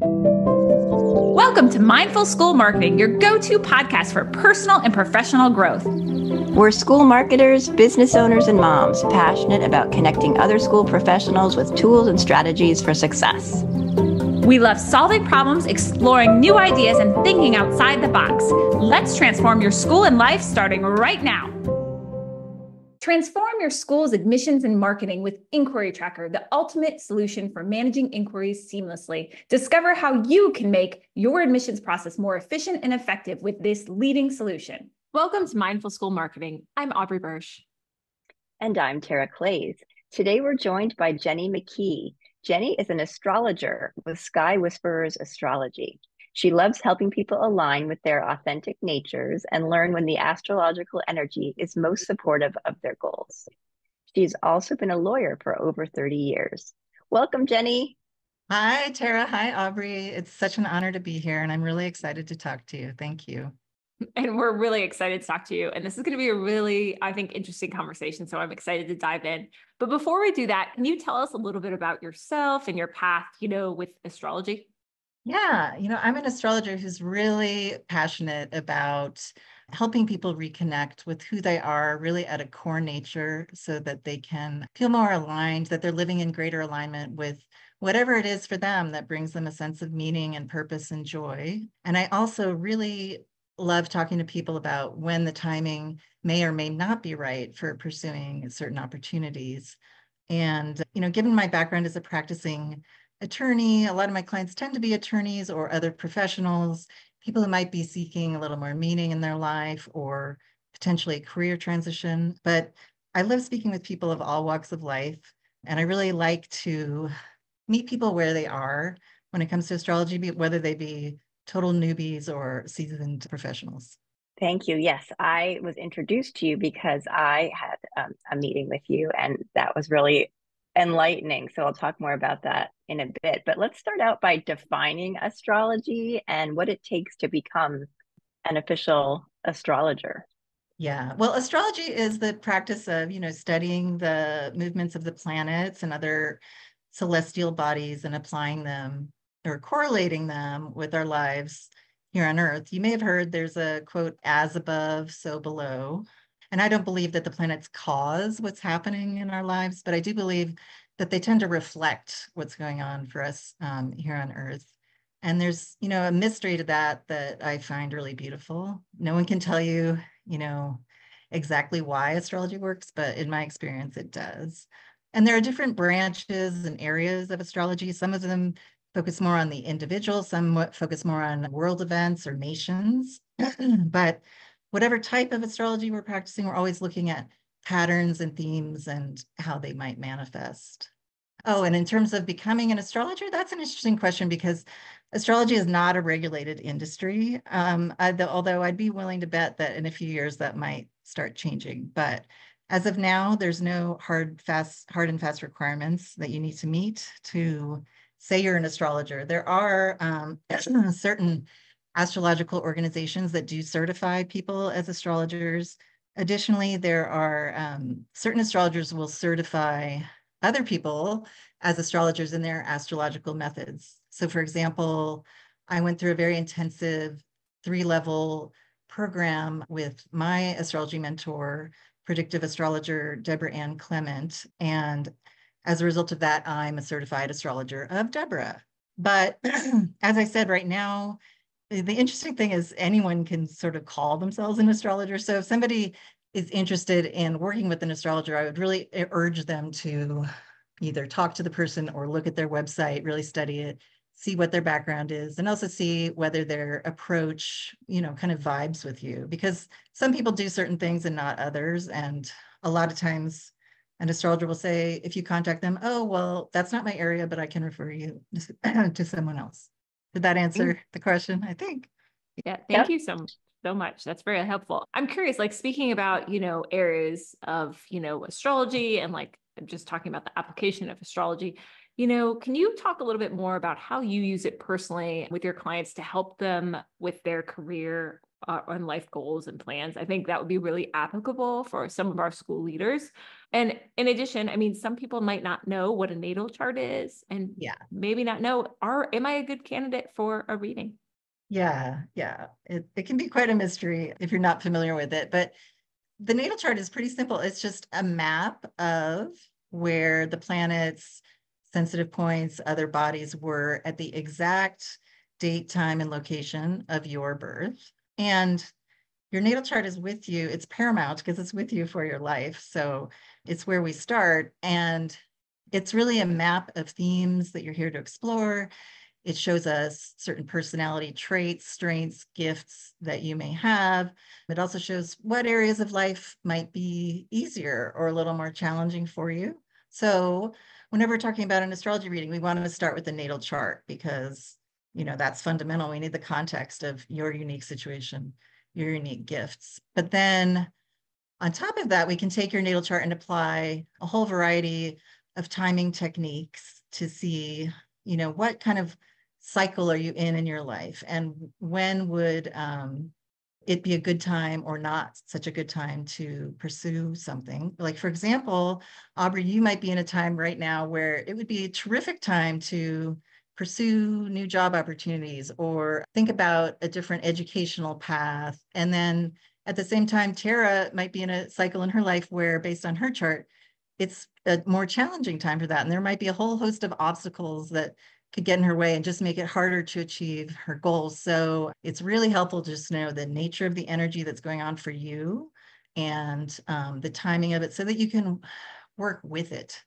Welcome to Mindful School Marketing, your go-to podcast for personal and professional growth. We're school marketers, business owners, and moms passionate about connecting other school professionals with tools and strategies for success. We love solving problems, exploring new ideas, and thinking outside the box. Let's transform your school and life starting right now. Transform your school's admissions and marketing with Inquiry Tracker, the ultimate solution for managing inquiries seamlessly. Discover how you can make your admissions process more efficient and effective with this leading solution. Welcome to Mindful School Marketing. I'm Aubrey Bursch. And I'm Tara Clays. Today we're joined by Jenny McKee. Jenny is an astrologer with Sky Whisperers Astrology. She loves helping people align with their authentic natures and learn when the astrological energy is most supportive of their goals. She's also been a lawyer for over 30 years. Welcome, Jenny. Hi, Tara. Hi, Aubrey. It's such an honor to be here, and I'm really excited to talk to you. Thank you. And we're really excited to talk to you. And this is going to be a really, I think, interesting conversation. So I'm excited to dive in. But before we do that, can you tell us a little bit about yourself and your path, with astrology? Yeah, I'm an astrologer who's really passionate about helping people reconnect with who they are really at a core nature so that they can feel more aligned, that they're living in greater alignment with whatever it is for them that brings them a sense of meaning and purpose and joy. And I also really love talking to people about when the timing may or may not be right for pursuing certain opportunities. And, given my background as a practicing attorney, a lot of my clients tend to be attorneys or other professionals, people who might be seeking a little more meaning in their life or potentially a career transition. But I love speaking with people of all walks of life. And I really like to meet people where they are when it comes to astrology, whether they be total newbies or seasoned professionals. Thank you. Yes, I was introduced to you because I had a meeting with you, and that was really enlightening. So I'll talk more about that in a bit. But let's start out by defining astrology and what it takes to become an official astrologer. Yeah, well, astrology is the practice of, studying the movements of the planets and other celestial bodies and applying them or correlating them with our lives here on Earth. You may have heard there's a quote, as above, so below. And I don't believe that the planets cause what's happening in our lives, but I do believe that they tend to reflect what's going on for us here on Earth. And there's, a mystery to that I find really beautiful. No one can tell you, exactly why astrology works, but in my experience, it does. And there are different branches and areas of astrology. Some of them focus more on the individual, some focus more on world events or nations. But whatever type of astrology we're practicing, we're always looking at patterns and themes and how they might manifest. Oh, and in terms of becoming an astrologer, that's an interesting question because astrology is not a regulated industry. Although I'd be willing to bet that in a few years that might start changing. But as of now, there's no hard and fast requirements that you need to meet to say you're an astrologer. There are certain astrological organizations that do certify people as astrologers. Additionally, there are certain astrologers will certify other people as astrologers in their astrological methods. So for example, I went through a very intensive 3-level program with my astrology mentor, predictive astrologer Deborah Ann Clement. And as a result of that, I'm a certified astrologer of Deborah. But as I said, right now, the interesting thing is anyone can sort of call themselves an astrologer. So if somebody is interested in working with an astrologer, I would really urge them to either talk to the person or look at their website, really study it, see what their background is, and also see whether their approach, kind of vibes with you. Because some people do certain things and not others. And a lot of times an astrologer will say, if you contact them, oh, well, that's not my area, but I can refer you to someone else. Did that answer the question? I think. Yeah, thank you so much. That's very helpful. I'm curious, speaking about, areas of, astrology and just talking about the application of astrology, can you talk a little bit more about how you use it personally with your clients to help them with their career on life goals and plans. I think that would be really applicable for some of our school leaders. And in addition, I mean, some people might not know what a natal chart is and maybe not know, am I a good candidate for a reading? Yeah. It can be quite a mystery if you're not familiar with it, but the natal chart is pretty simple. It's just a map of where the planets, sensitive points, other bodies were at the exact date, time, and location of your birth. And your natal chart is with you. It's paramount because it's with you for your life. So it's where we start. And it's really a map of themes that you're here to explore. It shows us certain personality traits, strengths, gifts that you may have. It also shows what areas of life might be easier or a little more challenging for you. So whenever we're talking about an astrology reading, we want to start with the natal chart because, that's fundamental. We need the context of your unique situation, your unique gifts. But then on top of that, we can take your natal chart and apply a whole variety of timing techniques to see, what kind of cycle are you in your life, and when would it be a good time or not such a good time to pursue something. Like, for example, Aubrey, you might be in a time right now where it would be a terrific time to pursue new job opportunities or think about a different educational path. And then at the same time, Tara might be in a cycle in her life where, based on her chart, it's a more challenging time for that. And there might be a whole host of obstacles that could get in her way and just make it harder to achieve her goals. So it's really helpful to just know the nature of the energy that's going on for you and the timing of it so that you can work with it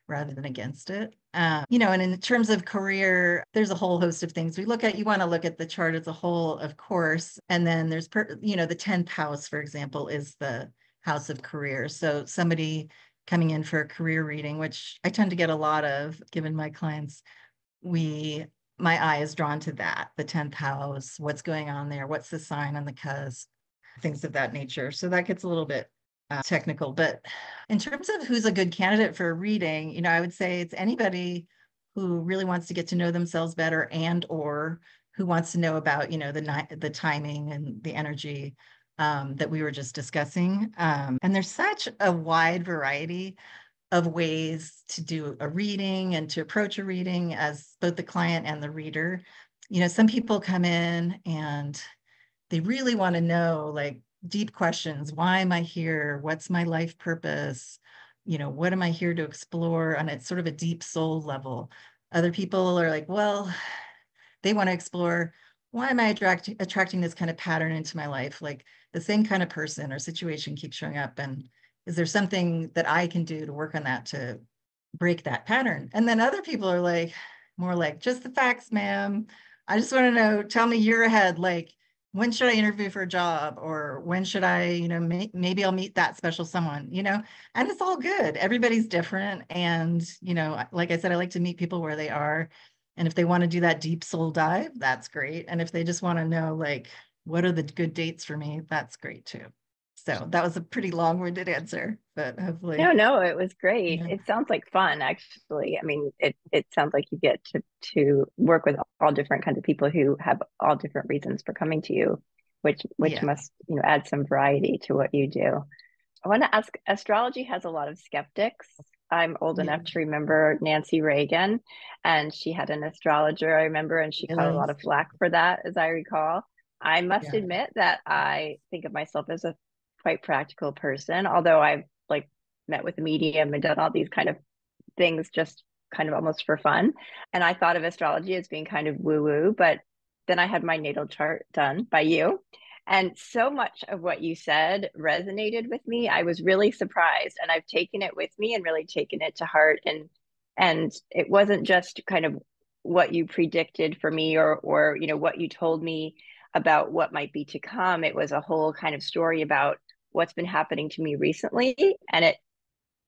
rather than against it. And in terms of career, there's a whole host of things we look at. You want to look at the chart as a whole, of course. And then there's, the 10th house, for example, is the house of career. So somebody coming in for a career reading, which I tend to get a lot of, given my clients, my eye is drawn to that, the 10th house, what's going on there, what's the sign on the cusp, things of that nature. So that gets a little bit technical, but in terms of who's a good candidate for a reading, I would say it's anybody who really wants to get to know themselves better and or who wants to know about, the timing and the energy that we were just discussing. And there's such a wide variety of ways to do a reading and to approach a reading as both the client and the reader. Some people come in and they really want to know, like, deep questions. Why am I here? What's my life purpose? What am I here to explore on a sort of a deep soul level? Other people are like, well, they want to explore, why am I attracting this kind of pattern into my life? Like, the same kind of person or situation keeps showing up, and is there something that I can do to work on that to break that pattern? And then other people are like, more like, just the facts, ma'am. I just want to know, tell me year ahead, like, when should I interview for a job? Or when should I, maybe I'll meet that special someone, and it's all good. Everybody's different. And, like I said, I like to meet people where they are. And if they want to do that deep soul dive, that's great. And if they just want to know, like, what are the good dates for me, that's great too. So that was a pretty long-winded answer, but hopefully. No, it was great. Yeah. It sounds like fun, actually. I mean, it sounds like you get to work with all different kinds of people who have all different reasons for coming to you, which must, add some variety to what you do. I want to ask, astrology has a lot of skeptics. I'm old enough to remember Nancy Reagan, and she had an astrologer, I remember, and she caught a lot of flack for that, as I recall. I must admit that I think of myself as a quite practical person, although I've met with a medium and done all these kind of things just kind of almost for fun. And I thought of astrology as being kind of woo-woo, but then I had my natal chart done by you. And so much of what you said resonated with me. I was really surprised, and I've taken it with me and really taken it to heart. And it wasn't just kind of what you predicted for me or what you told me about what might be to come. It was a whole kind of story about what's been happening to me recently. And it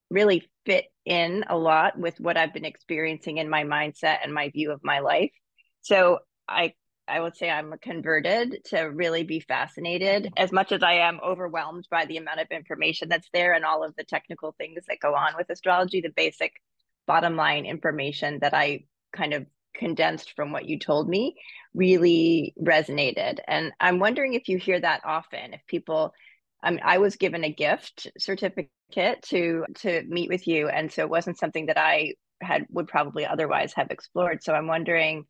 really fit in a lot with what I've been experiencing in my mindset and my view of my life. So I would say I'm converted to really be fascinated, as much as I am overwhelmed by the amount of information that's there and all of the technical things that go on with astrology. The basic bottom line information that I kind of condensed from what you told me really resonated. And I'm wondering if you hear that often, if people, I was given a gift certificate to meet with you. And so it wasn't something that I would probably otherwise have explored. So I'm wondering,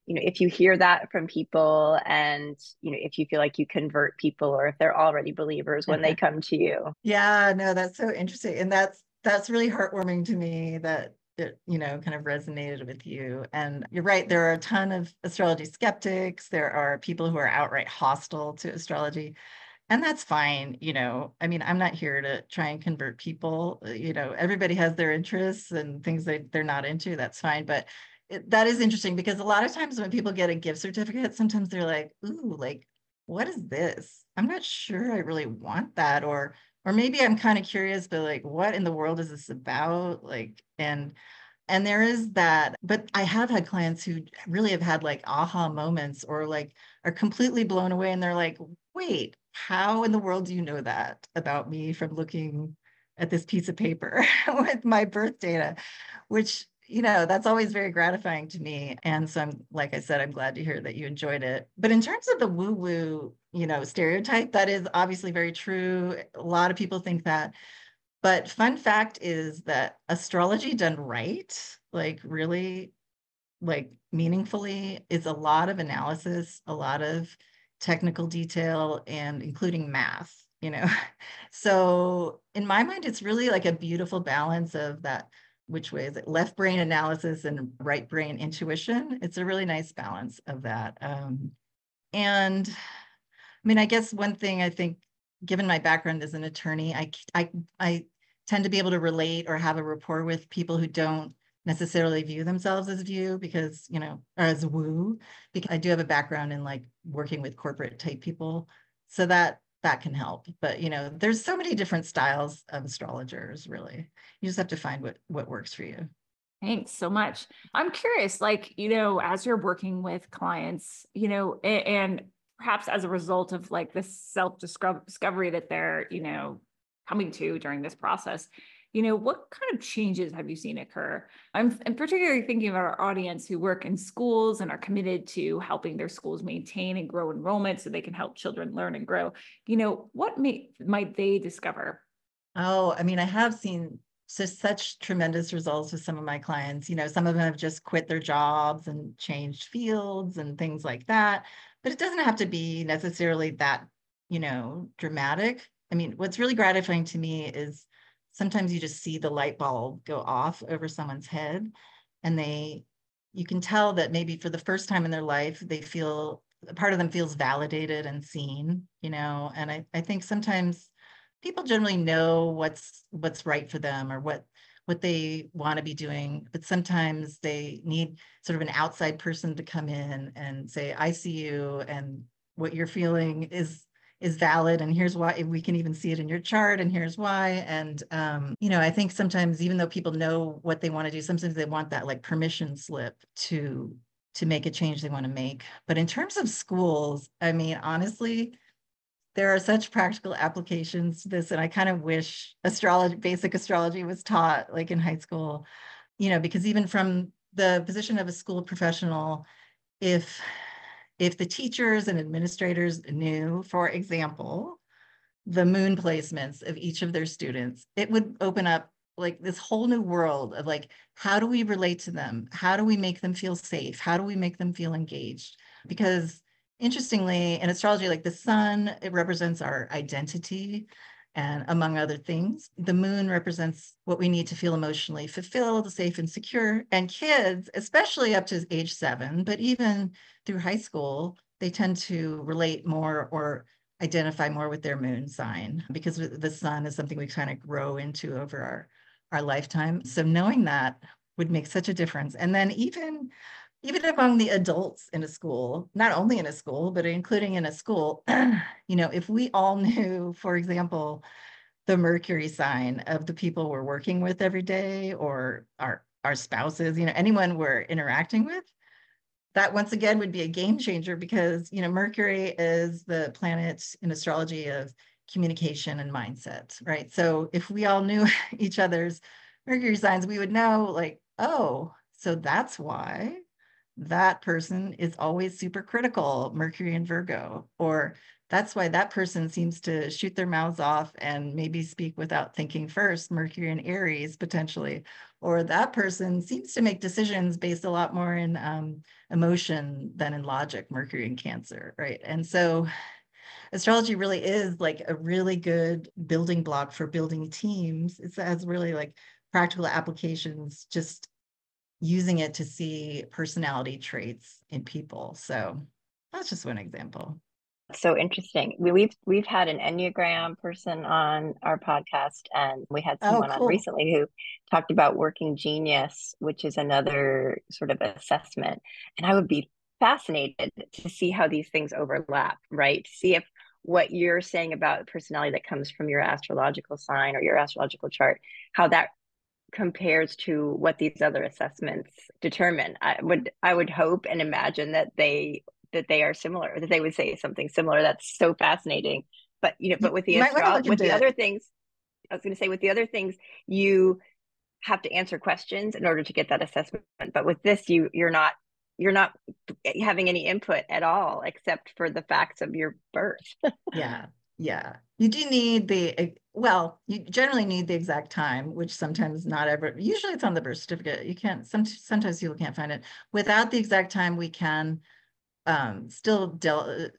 if you hear that from people, and, if you feel like you convert people, or if they're already believers when they come to you. Yeah, no, that's so interesting. And that's really heartwarming to me that it, kind of resonated with you. And you're right, there are a ton of astrology skeptics. There are people who are outright hostile to astrology. And that's fine. I mean, I'm not here to try and convert people. Everybody has their interests and things they're not into. That's fine. But that is interesting, because a lot of times when people get a gift certificate, sometimes they're like, ooh, like, what is this? I'm not sure I really want that. Or maybe I'm kind of curious, but like, what in the world is this about? Like, and there is that, but I have had clients who really have had like aha moments, or like are completely blown away, and they're like, wait, how in the world do you know that about me from looking at this piece of paper with my birth data? Which, that's always very gratifying to me. And so like I said, I'm glad to hear that you enjoyed it. But in terms of the woo-woo, stereotype, that is obviously very true. A lot of people think that. But fun fact is that astrology done right, like really, like meaningfully, is a lot of analysis, a lot of technical detail, and including math, So in my mind, it's really like a beautiful balance of that. Which way is it? Left brain analysis and right brain intuition. It's a really nice balance of that. And I mean, I guess one thing I think, given my background as an attorney, I tend to be able to relate or have a rapport with people who don't necessarily view themselves as because, or as woo, because I do have a background in like working with corporate type people. So that can help. But, there's so many different styles of astrologers, really. You just have to find what works for you. Thanks so much. I'm curious, like, as you're working with clients, and perhaps as a result of like this self-discovery that they're, coming to during this process, what kind of changes have you seen occur? I'm particularly thinking of our audience who work in schools and are committed to helping their schools maintain and grow enrollment so they can help children learn and grow. What might they discover? Oh, I mean, I have seen such tremendous results with some of my clients. Some of them have just quit their jobs and changed fields and things like that. But it doesn't have to be necessarily that, dramatic. I mean, what's really gratifying to me is sometimes you just see the light bulb go off over someone's head, and you can tell that maybe for the first time in their life, they feel, a part of them feels validated and seen, and I think sometimes people generally know what's right for them, or what they want to be doing, but sometimes they need sort of an outside person to come in and say, I see you, and what you're feeling is valid, and here's why. We can even see it in your chart, and here's why. And I think sometimes, even though people know what they want to do, sometimes they want that like permission slip to make a change they want to make. But in terms of schools, I mean, honestly, there are such practical applications to this, and I kind of wish basic astrology was taught like in high school, because even from the position of a school professional, if the teachers and administrators knew, for example, the moon placements of each of their students, it would open up like this whole new world of like, how do we relate to them? How do we make them feel safe? How do we make them feel engaged? Because interestingly, in astrology, like the sun, it represents our identity, and among other things, the moon represents what we need to feel emotionally fulfilled, safe, and secure. And kids, especially up to age 7, but even through high school, they tend to relate more or identify more with their moon sign, because the sun is something we kind of grow into over our lifetime. So knowing that would make such a difference. And then even among the adults in a school, not only in a school, but including in a school, if we all knew, for example, the Mercury sign of the people we're working with every day, or our spouses, anyone we're interacting with, that once again would be a game changer, because, Mercury is the planet in astrology of communication and mindset, right? So if we all knew each other's Mercury signs, we would know like, oh, so that's why that person is always super critical, Mercury in Virgo, or that's why that person seems to shoot their mouths off and maybe speak without thinking first, Mercury in Aries potentially, or that person seems to make decisions based a lot more in emotion than in logic, Mercury in Cancer, right? And so astrology really is like a really good building block for building teams. It has really like practical applications, just using it to see personality traits in people. So that's just one example. So interesting. We've had an Enneagram person on our podcast, and we had Oh, someone on cool. recently who talked about working genius, which is another sort of assessment. And I would be fascinated to see how these things overlap, right? See if what you're saying about personality that comes from your astrological sign or your astrological chart, how that compares to what these other assessments determine. I would hope and imagine that they are similar, that they would say something similar. That's so fascinating. But but with You the might want to look with the into other things, I was going to say with the other things, you have to answer questions in order to get that assessment. But with this, you're not having any input at all except for the facts of your birth. Yeah, yeah. You do need you generally need the exact time, which sometimes not ever, usually it's on the birth certificate. You can't, sometimes people can't find it. Without the exact time, we can still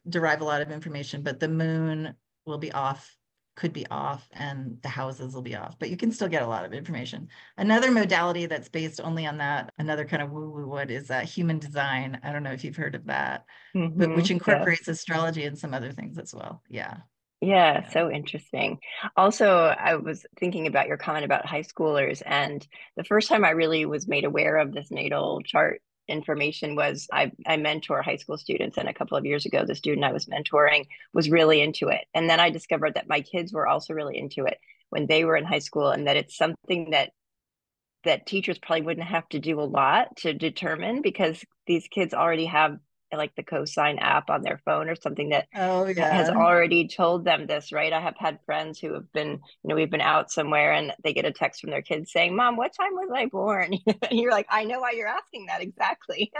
derive a lot of information, but the moon will be off, could be off, and the houses will be off, but you can still get a lot of information. Another modality that's based only on that, another kind of woo-woo wood, is human design. I don't know if you've heard of that, but which Yes. incorporates astrology and some other things as well. Yeah. Yeah, Yeah. so interesting. Also, I was thinking about your comment about high schoolers, and the first time I really was made aware of this natal chart information was I mentor high school students, and a couple of years ago, the student I was mentoring was really into it. And then I discovered that my kids were also really into it when they were in high school, and that it's something that teachers probably wouldn't have to do a lot to determine because these kids already have like the cosign app on their phone or something that Oh, has yeah. already told them this, right? I have had friends who have been, we've been out somewhere and they get a text from their kids saying, "Mom, what time was I born?" And you're like, I know why you're asking that exactly.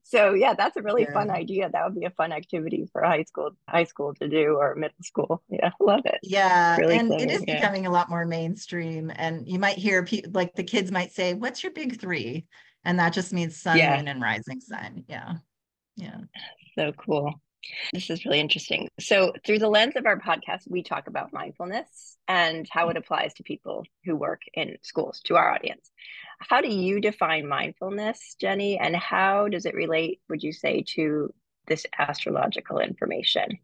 So yeah, that's a really Yeah. fun idea. That would be a fun activity for high school to do, or middle school. Yeah, love it. Yeah, Really and it clever. is Yeah. becoming a lot more mainstream. And you might hear like the kids might say, "What's your big three?" And that just means sun, Yeah. moon, and rising sign. Yeah, yeah. So cool. This is really interesting. So, through the lens of our podcast, we talk about mindfulness and how it applies to people who work in schools, to our audience. How do you define mindfulness, Jenny? And how does it relate, would you say, to this astrological information?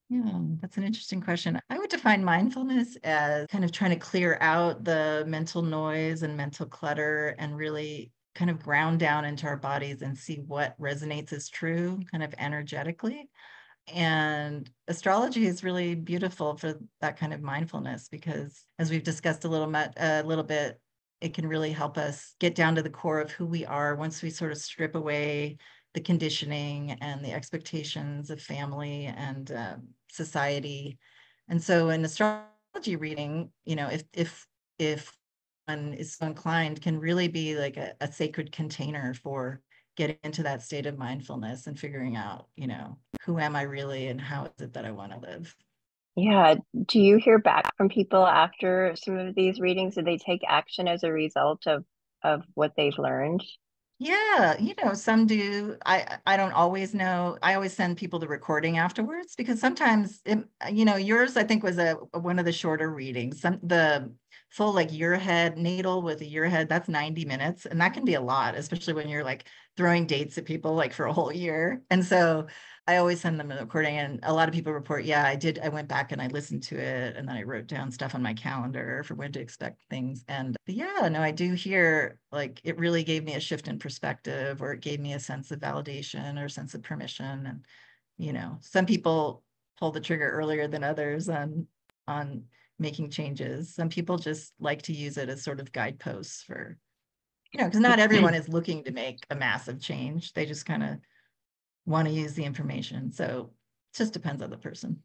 Yeah, that's an interesting question. I would define mindfulness as kind of trying to clear out the mental noise and mental clutter and really kind of ground down into our bodies and see what resonates as true, kind of energetically. And astrology is really beautiful for that kind of mindfulness because, as we've discussed a little bit, it can really help us get down to the core of who we are once we sort of strip away the conditioning and the expectations of family and society. And so, in astrology reading, if one is so inclined, can really be like a sacred container for getting into that state of mindfulness and figuring out, who am I really and how is it that I want to live? Yeah. Do you hear back from people after some of these readings? Do they take action as a result of what they've learned? Yeah, some do. I don't always know. I always send people the recording afterwards because sometimes yours I think was one of the shorter readings. The full like year ahead natal with a year ahead, that's 90 minutes. And that can be a lot, especially when you're like throwing dates at people like for a whole year. And so I always send them a recording, and a lot of people report, yeah, I did. I went back and I listened to it, and then I wrote down stuff on my calendar for when to expect things. But yeah, no, I do hear like it really gave me a shift in perspective, or it gave me a sense of validation or sense of permission. And some people pull the trigger earlier than others on making changes. Some people just like to use it as sort of guideposts for, because not everyone is looking to make a massive change. They just kind of want to use the information. So it just depends on the person.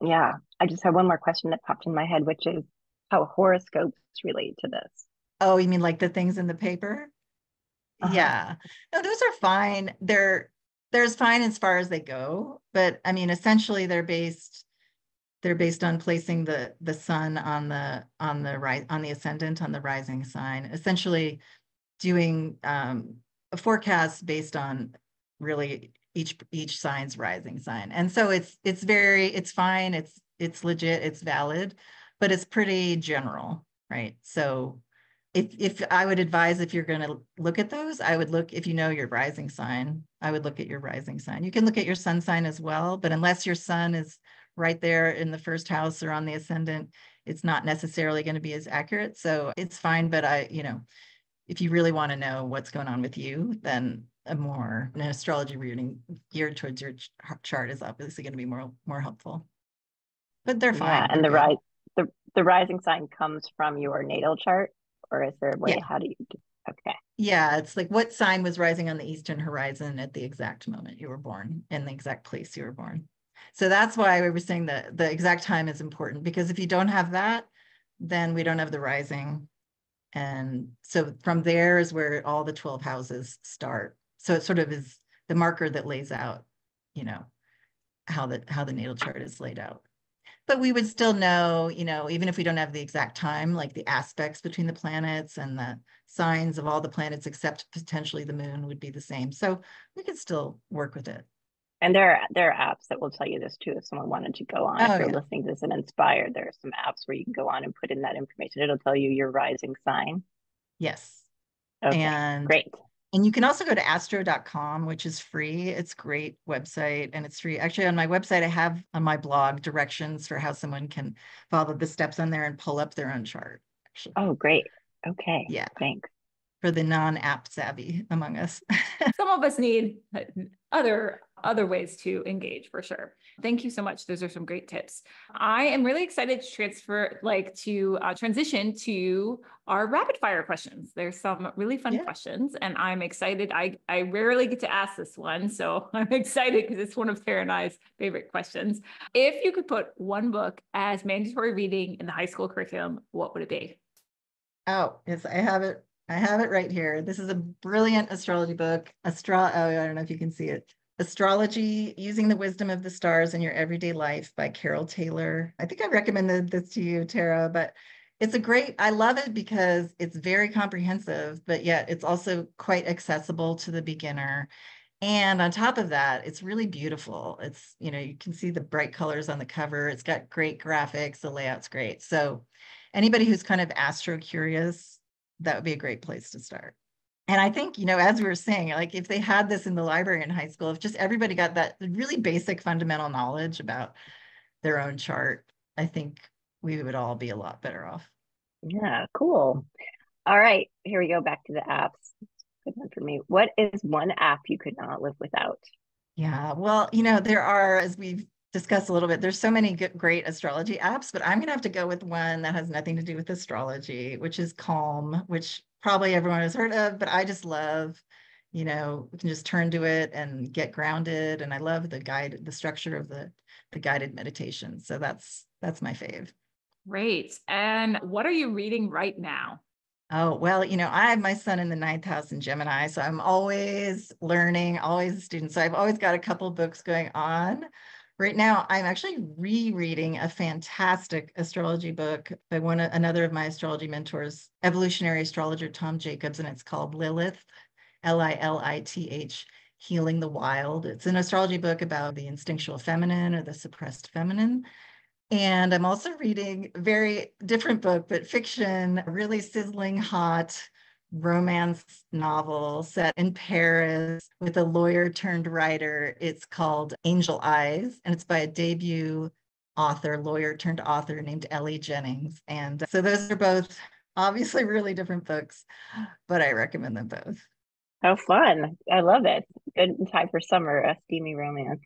Yeah. I just have one more question that popped in my head, which is how horoscopes relate to this. Oh, you mean like the things in the paper? Yeah. No, those are fine. They're as fine as far as they go. But I mean, essentially they're based on placing the sun on the ascendant, on the rising sign, essentially doing a forecast based on really each sign's rising sign. And so it's fine, it's legit, it's valid, but it's pretty general, right? So if I would advise, if you're going to look at those, I would look, if you know your rising sign, I would look at your rising sign. You can look at your sun sign as well, but unless your sun is right there in the first house or on the ascendant, it's not necessarily going to be as accurate. So it's fine, but if you really want to know what's going on with you, then an astrology reading geared towards your chart is obviously going to be more helpful. But they're fine. Yeah, and the rising sign comes from your natal chart, or is there a way? Yeah. How do you do? Okay. Yeah, it's like what sign was rising on the eastern horizon at the exact moment you were born, in the exact place you were born. So that's why we were saying that the exact time is important, because if you don't have that, then we don't have the rising. And so from there is where all the 12 houses start. So it sort of is the marker that lays out, how the natal chart is laid out. But we would still know, even if we don't have the exact time, like the aspects between the planets and the signs of all the planets, except potentially the moon, would be the same. So we could still work with it. And there are apps that will tell you this too. If someone wanted to go on, if you're listening to this and inspired, there are some apps where you can go on and put in that information. It'll tell you your rising sign. Yes. Okay, and great. And you can also go to astro.com, which is free. It's a great website and it's free. Actually, on my website, I have on my blog directions for how someone can follow the steps on there and pull up their own chart. Actually. Oh, great. Okay. Yeah. Thanks. For the non-app savvy among us. Some of us need other ways to engage, for sure. Thank you so much. Those are some great tips. I am really excited to transition to our rapid fire questions. There's some really fun questions, and I'm excited. I rarely get to ask this one, so I'm excited because it's one of Tara and I's favorite questions. If you could put one book as mandatory reading in the high school curriculum, what would it be? Oh, yes, I have it. I have it right here. This is a brilliant astrology book. I don't know if you can see it. Astrology, Using the Wisdom of the Stars in Your Everyday Life by Carol Taylor. I think I recommended this to you, Tara, but I love it because it's very comprehensive, but yet it's also quite accessible to the beginner. And on top of that, it's really beautiful. It's, you can see the bright colors on the cover. It's got great graphics. The layout's great. So anybody who's kind of astro curious, that would be a great place to start. And I think, as we were saying, like if they had this in the library in high school, if just everybody got that really basic fundamental knowledge about their own chart, I think we would all be a lot better off. Yeah, cool. All right, here we go back to the apps. Good one for me. What is one app you could not live without? Yeah, well, there are, as we've discussed a little bit, there's so many great astrology apps, but I'm going to have to go with one that has nothing to do with astrology, which is Calm, which probably everyone has heard of, but I just love, we can just turn to it and get grounded. And I love the structure of the guided meditation. So that's my fave. Great. And what are you reading right now? Oh, well, I have my son in the 9th house in Gemini, so I'm always learning, always a student. So I've always got a couple books going on. Right now, I'm actually rereading a fantastic astrology book by another of my astrology mentors, evolutionary astrologer Tom Jacobs, and it's called Lilith, Lilith, Healing the Wild. It's an astrology book about the instinctual feminine or the suppressed feminine. And I'm also reading a very different book, but fiction, a really sizzling hot romance novel set in Paris with a lawyer turned writer. It's called Angel Eyes, and it's by a debut lawyer turned author named Ellie Jennings. And so those are both obviously really different books, but I recommend them both. How fun. I love it. Good in time for summer, a steamy romance.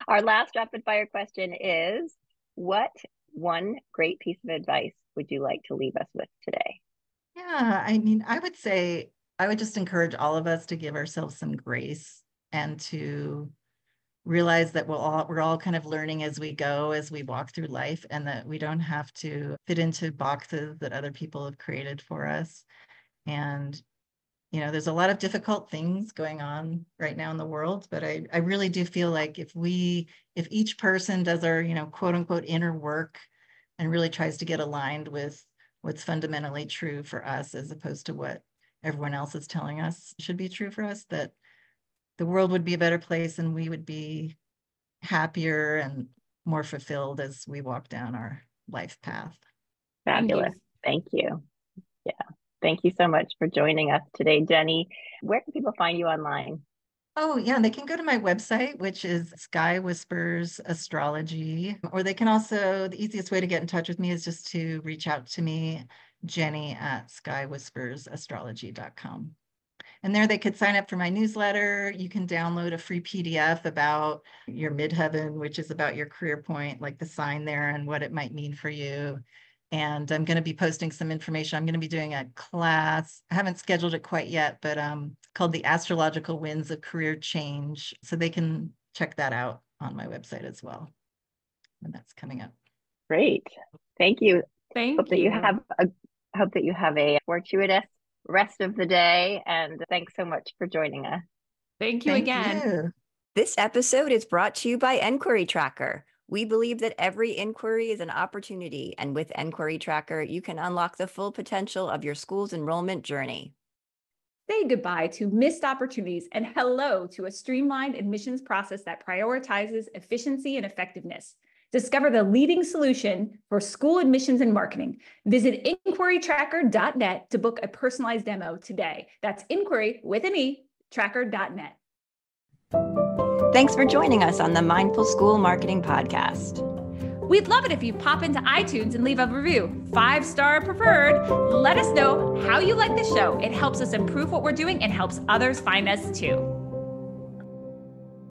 Our last rapid fire question is, what one great piece of advice would you like to leave us with today? Yeah, I would say I would just encourage all of us to give ourselves some grace and to realize that we're all kind of learning as we go, as we walk through life, and that we don't have to fit into boxes that other people have created for us. And, there's a lot of difficult things going on right now in the world, but I really do feel like if each person does our, quote unquote inner work and really tries to get aligned with what's fundamentally true for us, as opposed to what everyone else is telling us should be true for us, that the world would be a better place and we would be happier and more fulfilled as we walk down our life path. Fabulous. Thank you. Yeah. Thank you so much for joining us today, Jenny. Where can people find you online? Oh, yeah, they can go to my website, which is Sky Whisperers Astrology, or they can also, the easiest way to get in touch with me is just to reach out to me, Jenny at skywhispersastrology.com. And there they could sign up for my newsletter. You can download a free PDF about your midheaven, which is about your career point, like the sign there and what it might mean for you. And I'm going to be posting some information. I'm going to be doing a class. I haven't scheduled it quite yet, but called the Astrological Winds of Career Change. So they can check that out on my website as well. And that's coming up. Great. Thank you. Hope that you have a fortuitous rest of the day. And thanks so much for joining us. Thank you again. You. This episode is brought to you by Enquiry Tracker. We believe that every inquiry is an opportunity, and with Enquiry Tracker, you can unlock the full potential of your school's enrollment journey. Say goodbye to missed opportunities and hello to a streamlined admissions process that prioritizes efficiency and effectiveness. Discover the leading solution for school admissions and marketing. Visit inquirytracker.net to book a personalized demo today. That's inquiry with an E, tracker.net. Thanks for joining us on the Mindful School Marketing Podcast. We'd love it if you pop into iTunes and leave a review, 5-star preferred. Let us know how you like the show. It helps us improve what we're doing and helps others find us too.